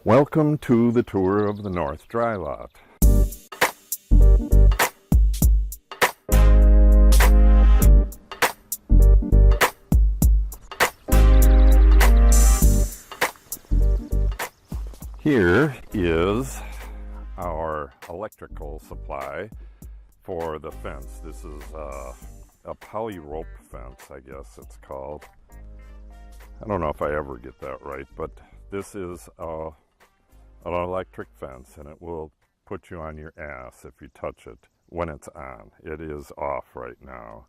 Welcome to the tour of the North Dry Lot. Here is our electrical supply for the fence. This is a poly rope fence, I guess it's called. I don't know if I ever get that right, but this is an electric fence, and it will put you on your ass if you touch it when it's on. It is off right now.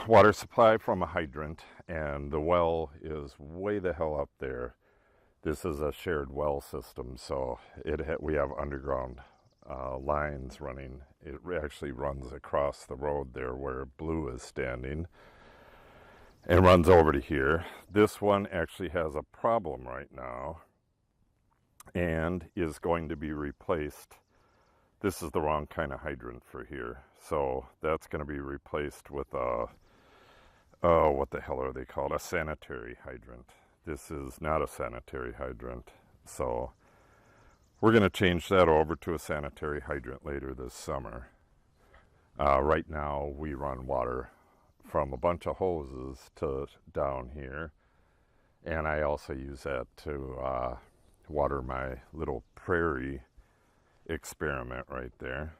Water supply from a hydrant, and the well is way the hell up there. This is a shared well system, so we have underground lines running. It actually runs across the road there where Blue is standing and runs over to here. This one actually has a problem right now and is going to be replaced. This is the wrong kind of hydrant for here, so that's going to be replaced with a, what the hell are they called? A sanitary hydrant. This is not a sanitary hydrant, so we're going to change that over to a sanitary hydrant later this summer. Right now we run water from a bunch of hoses to down here, and I also use that to water my little prairie experiment right there.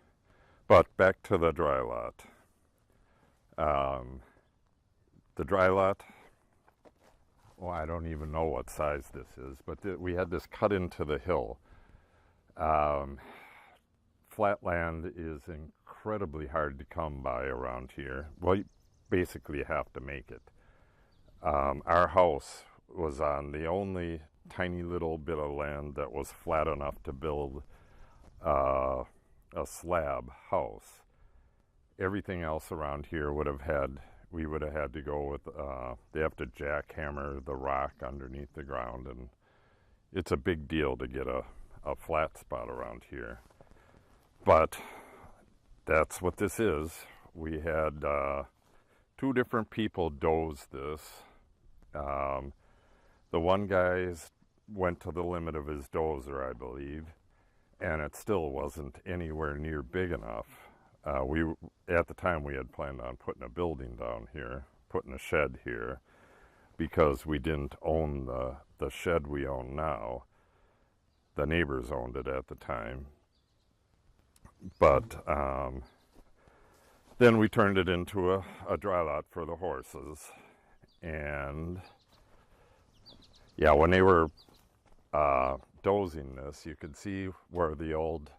But back to the dry lot. The dry lot, well, I don't even know what size this is, but we had this cut into the hill. Flatland is incredibly hard to come by around here. Well, you basically have to make it. Our house was on the only tiny little bit of land that was flat enough to build a slab house. Everything else around here we would have had to go with, they have to jackhammer the rock underneath the ground, and it's a big deal to get a flat spot around here. But that's what this is. We had two different people doze this. The one guy went to the limit of his dozer, I believe, and it still wasn't anywhere near big enough. At the time we had planned on putting a building down here, putting a shed here, because we didn't own the shed we own now. The neighbors owned it at the time. But then we turned it into a dry lot for the horses. And yeah, when they were dozing this, you could see where the old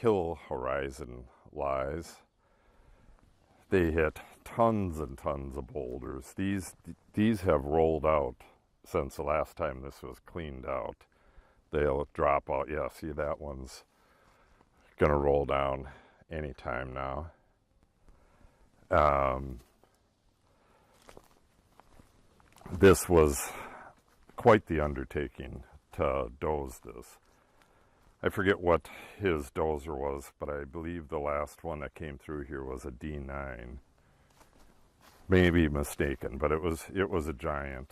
hill horizon lies. They hit tons and tons of boulders. These have rolled out since the last time this was cleaned out. They'll drop out. Yeah, see, that one's gonna roll down anytime now. This was quite the undertaking to doze this. I forget what his dozer was, but I believe the last one that came through here was a D9. Maybe mistaken, but it was a giant.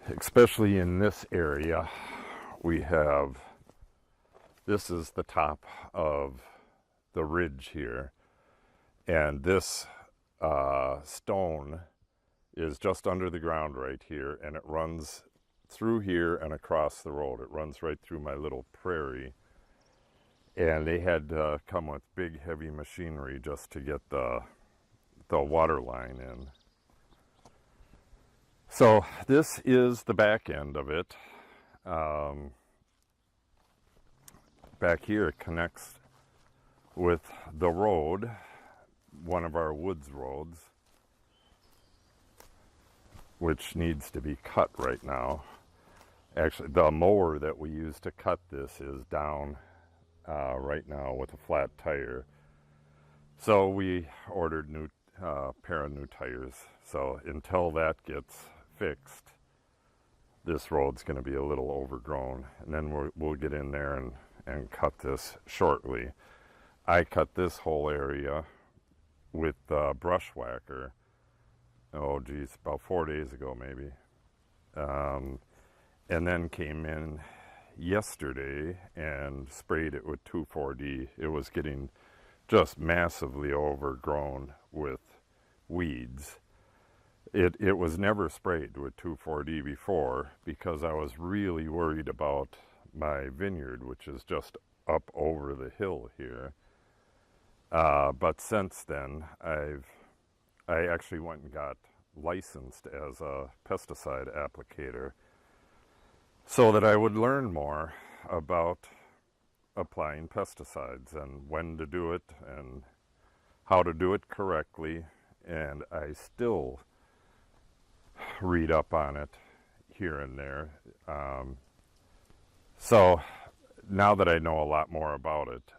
Especially in this area, this is the top of the ridge here, and this stone is just under the ground right here, and it runs through here and across the road. It runs right through my little prairie, and they had to come with big heavy machinery just to get the water line in. So this is the back end of it. Back here it connects with the road, one of our woods roads, which needs to be cut right now. Actually, the mower that we use to cut this is down right now with a flat tire. So we ordered a pair of new tires. So until that gets fixed, this road's going to be a little overgrown. And then we'll get in there and cut this shortly. I cut this whole area with brush whacker, oh geez, about 4 days ago maybe. and then came in yesterday and sprayed it with 2,4-D. It was getting just massively overgrown with weeds. It was never sprayed with 2,4-D before because I was really worried about my vineyard, which is just up over the hill here. But since then, I actually went and got licensed as a pesticide applicator so that I would learn more about applying pesticides and when to do it and how to do it correctly. And I still read up on it here and there. So now that I know a lot more about it,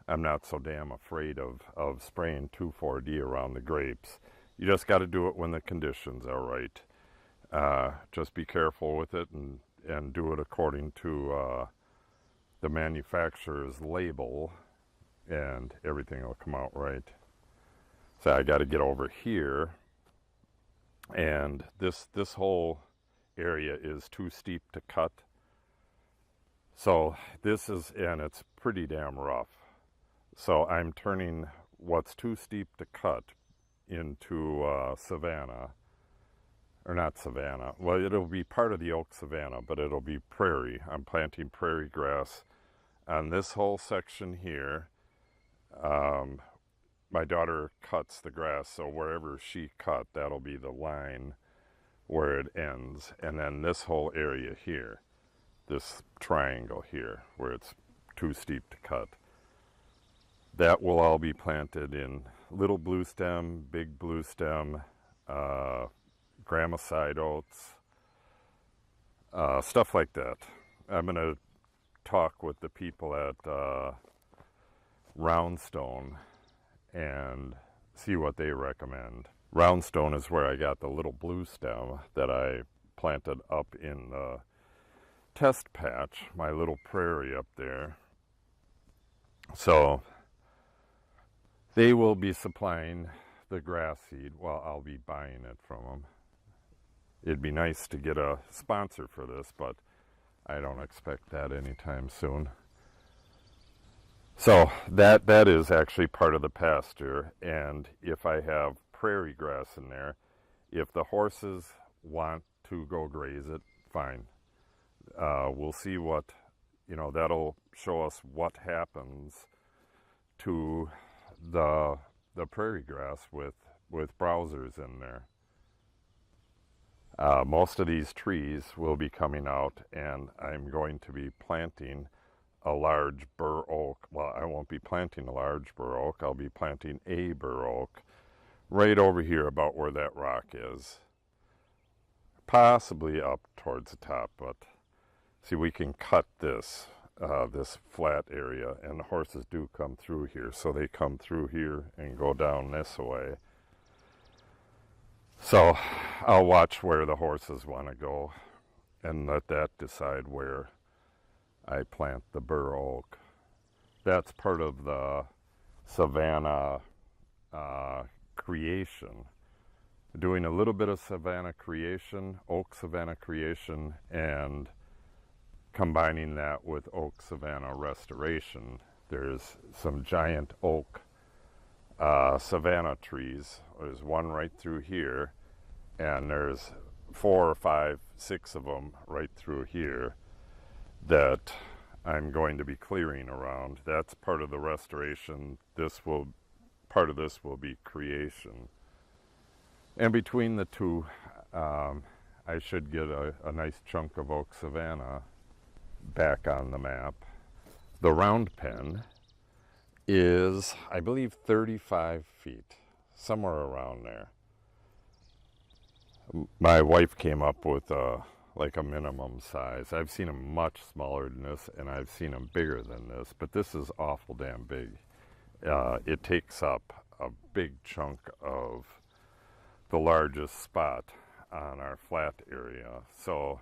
I'm not so damn afraid of spraying 2,4-D around the grapes. You just got to do it when the conditions are right. Just be careful with it and do it according to the manufacturer's label, and everything will come out right. So I got to get over here, and this whole area is too steep to cut. So this is, and it's pretty damn rough. So I'm turning what's too steep to cut into savanna, or not savanna. Well, it'll be part of the oak savanna, but it'll be prairie. I'm planting prairie grass on this whole section here. My daughter cuts the grass, so wherever she cut, that'll be the line where it ends. And then this whole area here, this triangle here, where it's too steep to cut, that will all be planted in little blue stem, big blue stem, Gramicide oats, stuff like that. I'm going to talk with the people at Roundstone and see what they recommend. Roundstone is where I got the little blue stem that I planted up in the test patch, my little prairie up there. So they will be supplying the grass seed while I'll be buying it from them. It'd be nice to get a sponsor for this, but I don't expect that anytime soon. So that is actually part of the pasture, and if I have prairie grass in there, if the horses want to go graze it, fine. We'll see what, that'll show us what happens to the prairie grass with browsers in there. Most of these trees will be coming out, and I'm going to be planting a large bur oak. Well, I won't be planting a large bur oak. I'll be planting a bur oak right over here about where that rock is. Possibly up towards the top, but see, we can cut this flat area, and the horses do come through here. So they come through here and go down this way. So I'll watch where the horses want to go and let that decide where I plant the bur oak. That's part of the savanna creation. Doing a little bit of savanna creation, oak savanna creation, and combining that with oak savanna restoration. There's some giant oak savanna trees. There's one right through here, and there's 4 or 5, 6 of them right through here that I'm going to be clearing around. That's part of the restoration. Part of this will be creation. And between the two, I should get a nice chunk of oak savanna back on the map. The round pen is, I believe, 35 feet, somewhere around there. My wife came up with like a minimum size. I've seen them much smaller than this, and I've seen them bigger than this, but this is awful damn big. It takes up a big chunk of the largest spot on our flat area. So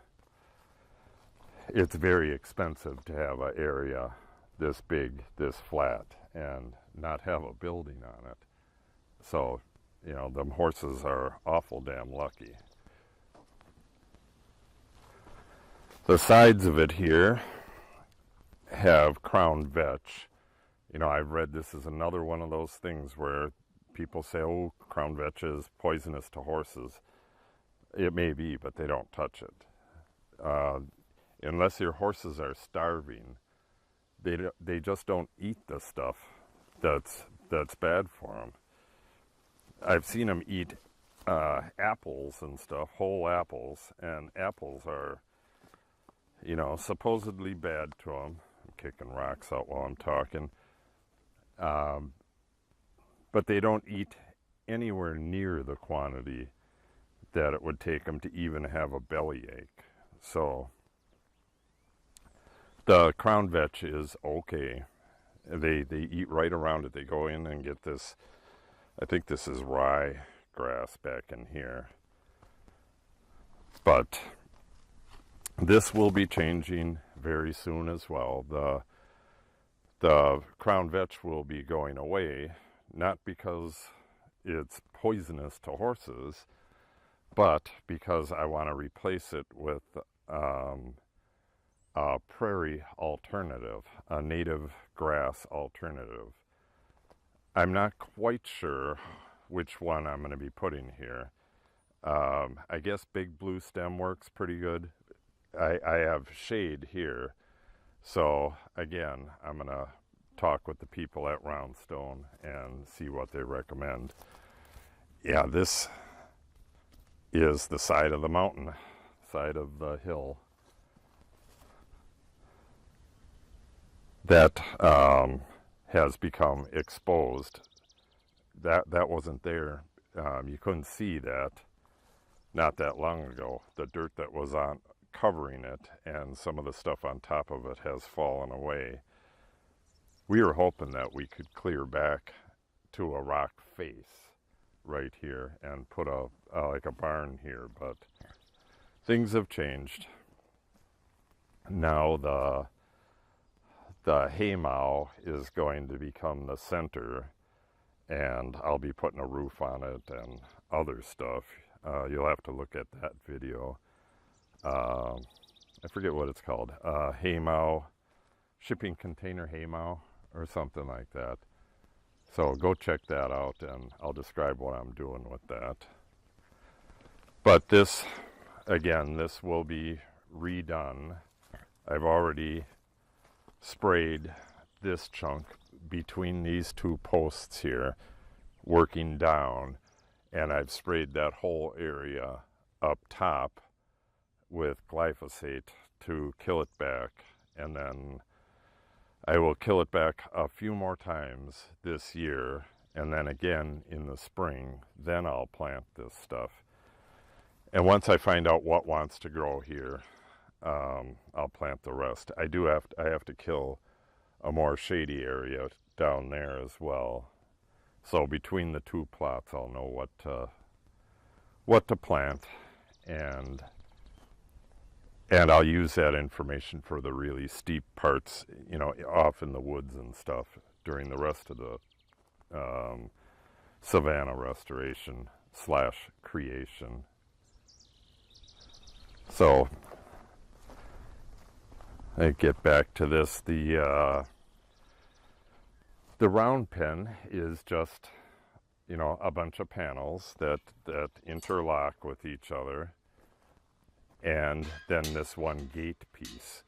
it's very expensive to have an area this big, this flat, and not have a building on it. So, them horses are awful damn lucky. The sides of it here have crown vetch. You know, I've read this is another one of those things where people say, oh, crown vetch is poisonous to horses. It may be, but they don't touch it. Unless your horses are starving, they just don't eat the stuff that's bad for them. I've seen them eat apples and stuff, whole apples, and apples are, you know, supposedly bad to them. I'm kicking rocks out while I'm talking. But they don't eat anywhere near the quantity that it would take them to even have a bellyache. So the crown vetch is okay. They eat right around it. They go in and get this, I think this is rye grass back in here. But this will be changing very soon as well. The crown vetch will be going away, not because it's poisonous to horses, but because I want to replace it with a prairie alternative, a native grass alternative. I'm not quite sure which one I'm going to be putting here. I guess big blue stem works pretty good. I have shade here. So again, I'm going to talk with the people at Roundstone and see what they recommend. Yeah, this is the side of the mountain, side of the hill that has become exposed. That wasn't there. You couldn't see that not that long ago. The dirt that was on covering it and some of the stuff on top of it has fallen away. We were hoping that we could clear back to a rock face right here and put like a barn here, but things have changed. Now the haymow is going to become the center, and I'll be putting a roof on it and other stuff. You'll have to look at that video. I forget what it's called. Haymow, shipping container haymow or something like that. So go check that out and I'll describe what I'm doing with that. But this, again, this will be redone. I've already sprayed this chunk between these two posts here, working down, and I've sprayed that whole area up top with glyphosate to kill it back, and then I will kill it back a few more times this year, and then again in the spring. Then I'll plant this stuff. And once I find out what wants to grow here, I'll plant the rest. I have to kill a more shady area down there as well. So between the two plots, I'll know what to plant, and I'll use that information for the really steep parts, you know, off in the woods and stuff during the rest of the savanna restoration / creation. So I get back to this. The round pen is just, you know, a bunch of panels that interlock with each other, and then this one gate piece.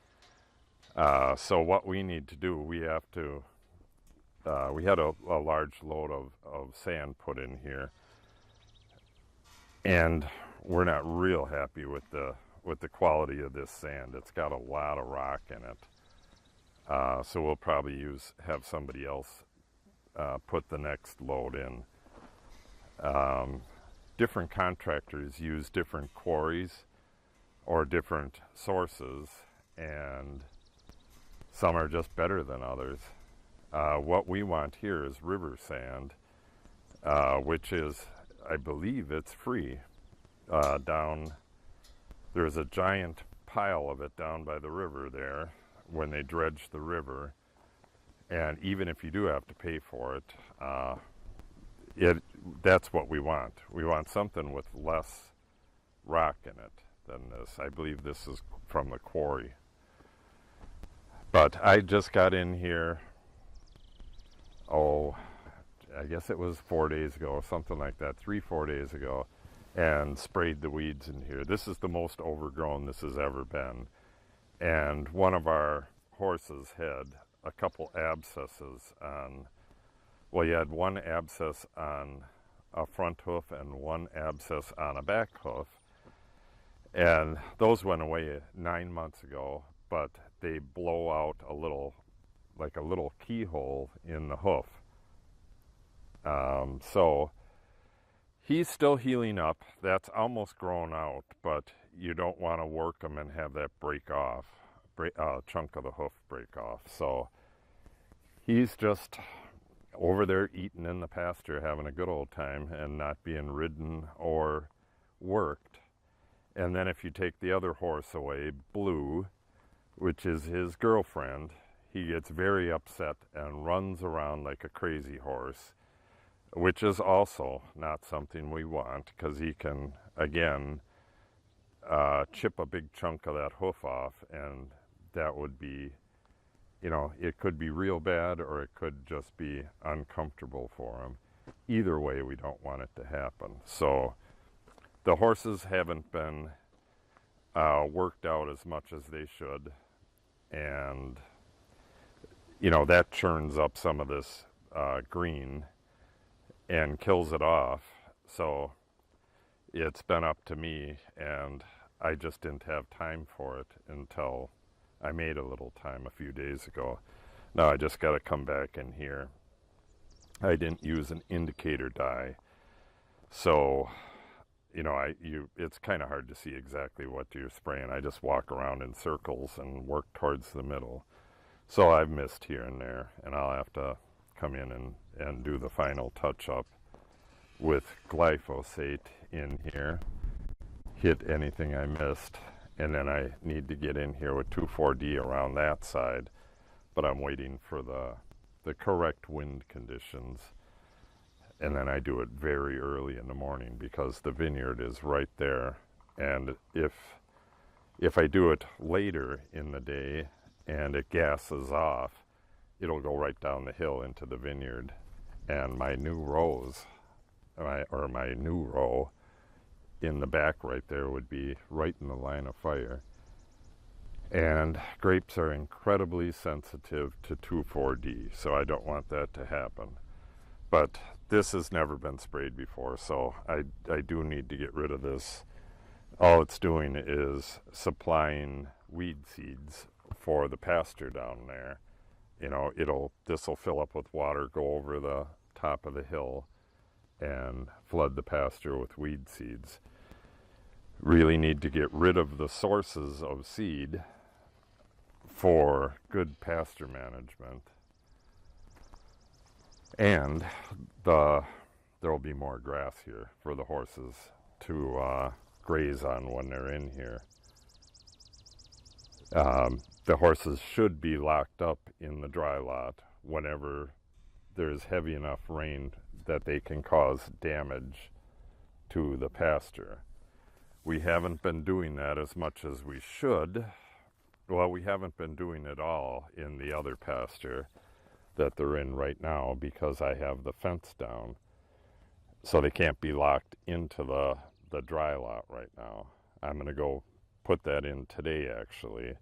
So what we need to do, we have to, we had a large load of sand put in here, and we're not real happy with the quality of this sand. It's got a lot of rock in it. So we'll probably have somebody else put the next load in. Different contractors use different quarries or different sources, and some are just better than others. What we want here is river sand, which is, I believe it's free. There's a giant pile of it down by the river there when they dredge the river, and even if you do have to pay for it, that's what we want. We want something with less rock in it. than this. I believe this is from the quarry. But I just got in here, oh, I guess it was 4 days ago or something like that, 3-4 days ago, and sprayed the weeds in here. This is the most overgrown this has ever been. And one of our horses had a couple abscesses on, well, he had one abscess on a front hoof and one abscess on a back hoof. And those went away 9 months ago, but they blow out a little, like a little keyhole in the hoof. So he's still healing up. That's almost grown out, but you don't want to work him and have that break off, chunk of the hoof break off. So he's just over there eating in the pasture, having a good old time and not being ridden or worked. And then if you take the other horse away, Blue, which is his girlfriend, he gets very upset and runs around like a crazy horse, which is also not something we want, because he can, again, chip a big chunk of that hoof off, and that would be, you know, it could be real bad or it could just be uncomfortable for him. Either way, we don't want it to happen. So the horses haven't been worked out as much as they should, and you know, that churns up some of this green and kills it off. So it's been up to me, and I just didn't have time for it until I made a little time a few days ago. Now I just got to come back in here. I didn't use an indicator dye, so you know, it's kind of hard to see exactly what you're spraying. I just walk around in circles and work towards the middle. So I've missed here and there, and I'll have to come in and do the final touch-up with glyphosate in here, hit anything I missed, and then I need to get in here with 2,4-D around that side, but I'm waiting for the correct wind conditions. And then I do it very early in the morning because the vineyard is right there. And if I do it later in the day and it gasses off, it'll go right down the hill into the vineyard. And my new rows, my new row in the back right there would be right in the line of fire. And grapes are incredibly sensitive to 2,4-D, so I don't want that to happen. But this has never been sprayed before, so I do need to get rid of this. All it's doing is supplying weed seeds for the pasture down there. You know, this will fill up with water, go over the top of the hill, and flood the pasture with weed seeds. Really need to get rid of the sources of seed for good pasture management. And there will be more grass here for the horses to graze on when they're in here. The horses should be locked up in the dry lot whenever there's heavy enough rain that they can cause damage to the pasture. We haven't been doing that as much as we should. Well, we haven't been doing it all in the other pasture that they're in right now because I have the fence down, so they can't be locked into the dry lot right now. I'm going to go put that in today, actually,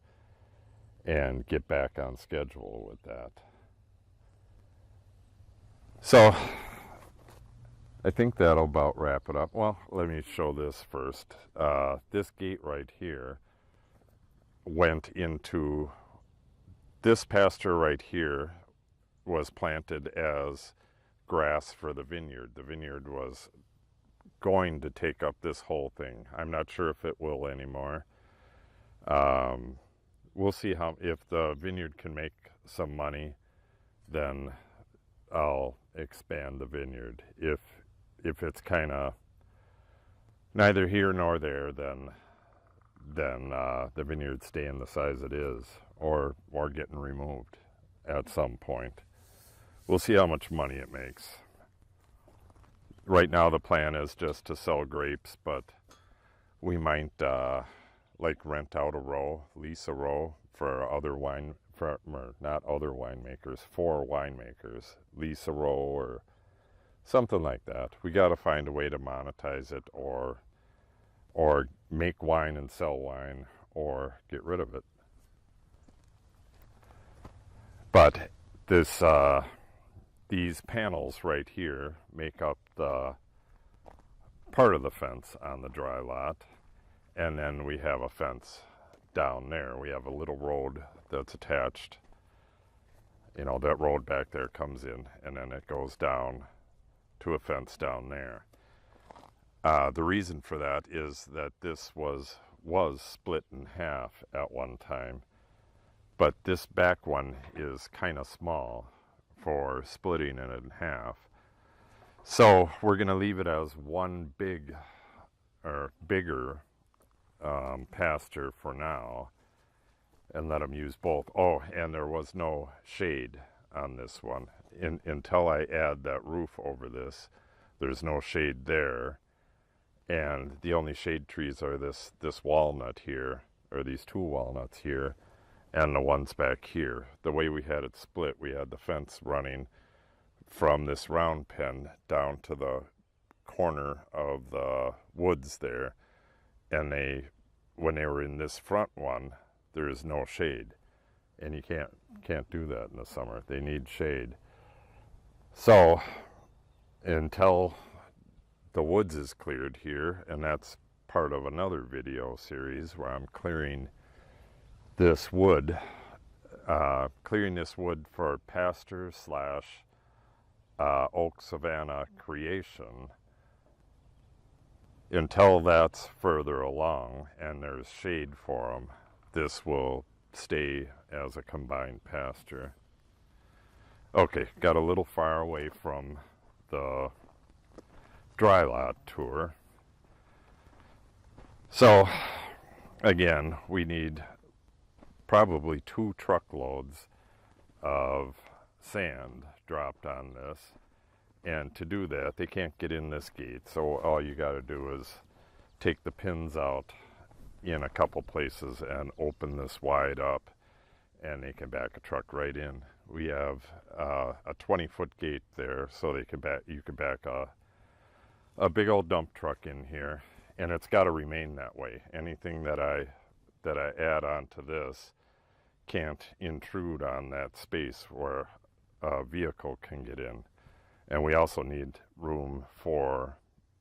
and get back on schedule with that. So I think that'll about wrap it up. Well, let me show this first. This gate right here went into this pasture right here, was planted as grass for the vineyard. The vineyard was going to take up this whole thing. I'm not sure if it will anymore. We'll see if the vineyard can make some money, then I'll expand the vineyard. If it's kind of neither here nor there, then the vineyard staying the size it is, or getting removed at some point. We'll see how much money it makes. Right now the plan is just to sell grapes, but We might like rent out a row, lease a row for other wine, for not other winemakers, for winemakers, lease a row or something like that. We got to find a way to monetize it, or make wine and sell wine, or get rid of it. But this these panels right here make up the part of the fence on the dry lot, and then we have a fence down there. We have a little road that's attached. You know, that road back there comes in, and then it goes down to a fence down there. The reason for that is that this was split in half at one time, but this back one is kind of small for splitting it in half. So we're going to leave it as one big or bigger pasture for now, and let them use both. Oh, and there was no shade on this one. Until I add that roof over this, there's no shade there. And the only shade trees are this walnut here, or these two walnuts here, and the ones back here. The way we had it split, we had the fence running from this round pen down to the corner of the woods there. And when they were in this front one, there is no shade. And you can't do that in the summer. They need shade. So until the woods is cleared here, and that's part of another video series where I'm clearing this wood, for pasture / oak savanna creation. Until that's further along and there's shade for them, this will stay as a combined pasture. Okay, got a little far away from the dry lot tour. So again, we need probably 2 truckloads of sand dropped on this, and to do that they can't get in this gate, so all you got to do is take the pins out in a couple places and open this wide up, and they can back a truck right in. We have a 20-foot gate there, so you can back a big old dump truck in here, and it's got to remain that way. Anything that I add onto this can't intrude on that space where a vehicle can get in. And we also need room for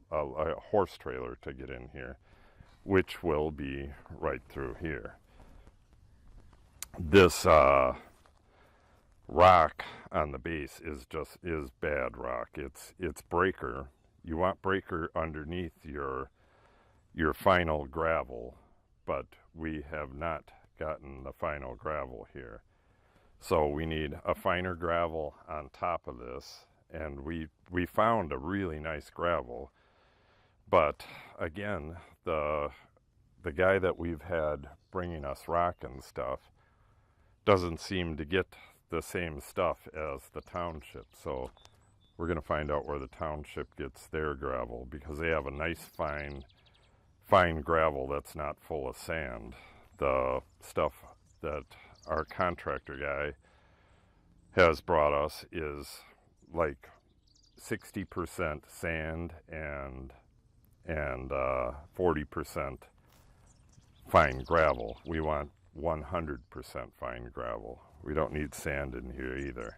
a horse trailer to get in here, which will be right through here. This rock on the base is bad rock. It's breaker. You want breaker underneath your final gravel, but we have not gotten the final gravel here. So we need a finer gravel on top of this, and we found a really nice gravel, but again, the guy that we've had bringing us rock and stuff doesn't seem to get the same stuff as the township. So we're going to find out where the township gets their gravel, because they have a nice fine gravel that's not full of sand. The stuff that our contractor guy has brought us is like 60% sand and 40% fine gravel. We want 100% fine gravel. We don't need sand in here either.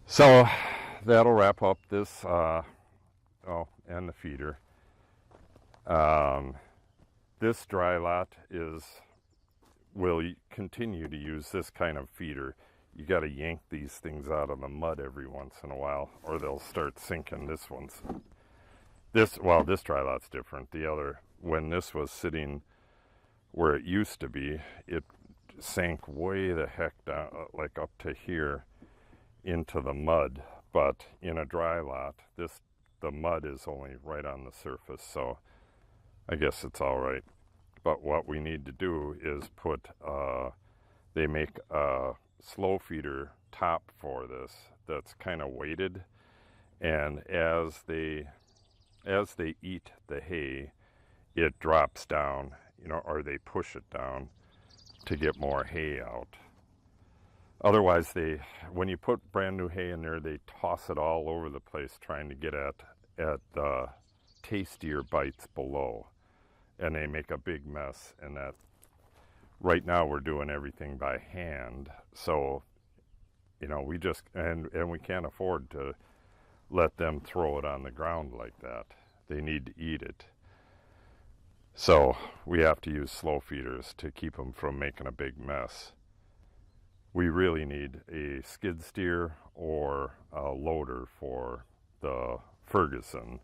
So that'll wrap up this, and the feeder. This dry lot will continue to use this kind of feeder. You got to yank these things out of the mud every once in a while, or they'll start sinking. This dry lot's different. The other, when this was sitting where it used to be, it sank way the heck down, like up to here, into the mud. But in a dry lot, the mud is only right on the surface, so I guess it's all right. But what we need to do is put, they make a slow feeder top for this that's kind of weighted, and as they as they eat the hay, it drops down, or they push it down to get more hay out. Otherwise, when you put brand new hay in there, they toss it all over the place trying to get at the tastier bites below, and they make a big mess. And that right now we're doing everything by hand, so we just and we can't afford to let them throw it on the ground like that. They need to eat it. So we have to use slow feeders to keep them from making a big mess. We really need a skid steer or a loader for the Ferguson,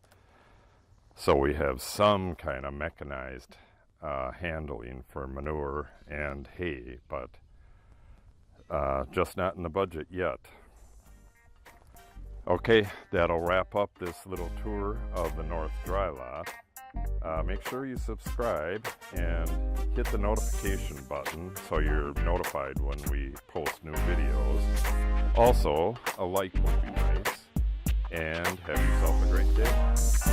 so we have some kind of mechanized handling for manure and hay, but just not in the budget yet. Okay, that'll wrap up this little tour of the North Dry Lot. Make sure you subscribe and hit the notification button so you're notified when we post new videos. Also, a like would be nice. And have yourself a great day.